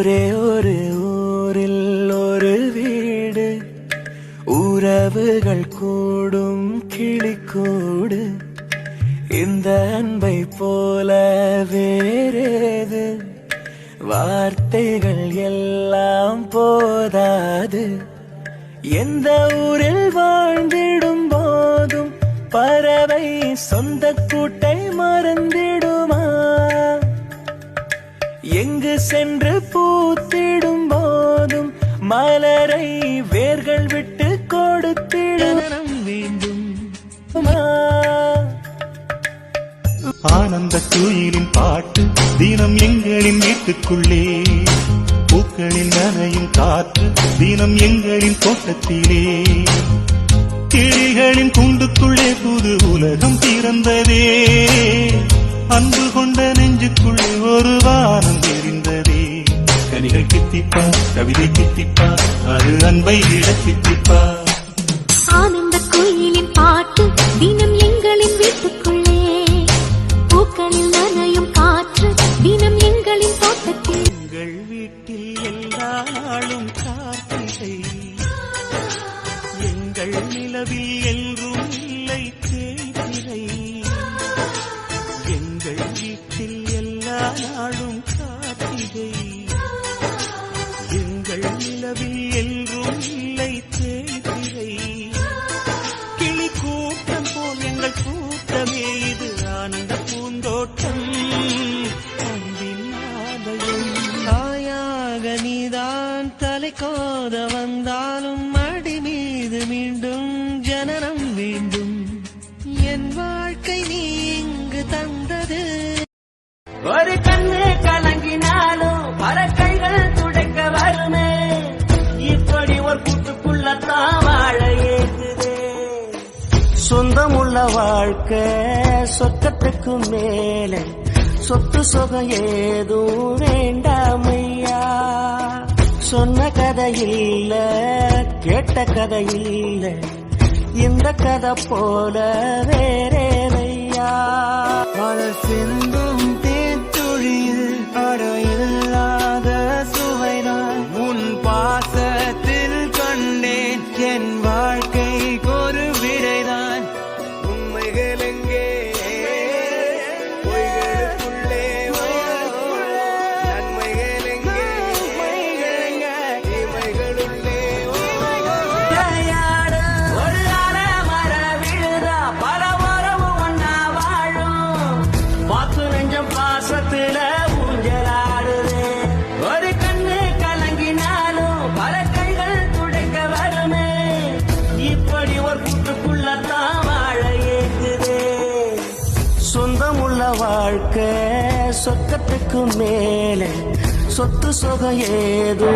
ஒரே ஒரு ஊரில் ஒரு வீடு, உறவுகள் கூடும் கிளிக்கூடு. இந்த அன்பை போல வேறேது, வார்த்தைகள் எல்லாம் போதாது. எந்த ஊரில் வாழ்ந்திடும் போதும் பறவை சொந்த கூட்டை மறந்திடுமா? எங்கு சென்று பூத்திடும் போதும் மலரை வேர்கள் விட்டு கொடுத்திடும் வேண்டும். ஆனந்த குயிலின் பாட்டு தினம் எங்களின் வீட்டுக்குள்ளே, பூக்களின் நனையும் காற்று தினம் எங்களின் தோட்டத்திலே, கிளிகளின் கூண்டுக்குள்ளே புது உலகம் பிறந்ததே. அன்பு கொண்ட நெஞ்சுக்குள்ளே ஒரு வானம் தெரிந்ததே. கனிகள் கித்திப்பா, கவிதை கித்திப்பா, அது அன்பை விட கித்திப்பா. ஆனந்த குயிலின் பாட்டு தினம் எங்களின் வீட்டுக்குள்ளே, பூக்களில் நனையும் காற்று தினம் எங்களின் தோட்டத்தில். எங்கள் வீட்டில் எல்லா நாளும் கார்த்திகை, எங்கள் நிலவில் என்றும் இல்லை தேய்திரை. எங்கள் வீட்டில் எல்லா நாளும் கார்த்திகை, எங்கள் நிலவில் என்றும் இல்லை தேய்திரை. கிளி கூட்டம் போல் எங்கள் கூட்டமே, இது ஆனந்த பூந்தோட்டம், அன்பின் ஆலயம். தாயாக நீதான் தலை கோத வந்தாலும் மடி மீது மீண்டும் ஜனனம் வேண்டும். என் வாழ்க்கை நீ இங்கு தந்தது. ஒரு கண்ணு கலங்கினாலும் பறக்கைகள் துடைக்க வருமே, இப்படி ஒரு கூட்டுக்குள்ளத்தான் வாழ ஏகுதே. சொந்தமுள்ள வாழ்க்கை சொர்க்கத்துக்கு மேலே, சொத்து சொகம் ஏதும் வேண்டாமையா. சொன்ன கதையில்ல கேட்ட கதையில்ல, இந்த கதை போல வேறேனையா. மலர் சிந்தும் தேத்துழியில் அடையில்லாத சுவைதான் உன் பாசத்தில் கண்டேன். என் வாழ்க்கைக்கு ஒரு விடைதான். உண்மைகள் எங்கே பொய்களுக்குள்ளே, நன்மைகள் எங்கே இமைகளுள்ளே. ஒரு அற மர விழுதா பல உறவும் ஒன்னா வாழும், பாத்து நெஞ்சம் பாசத்துல ஊஞ்சலாடுது. ஒரு கண்ணு கலங்கினாலும் பல கைகள் துடைக்க வருமே, இப்படி ஒரு கூட்டுக்குள்ளத்தான் வாழ ஏகுதே. சொந்தமுள்ள வாழ்க்கை சொர்க்கத்துக்கு மேலே, சொத்து சொகம் ஏதோ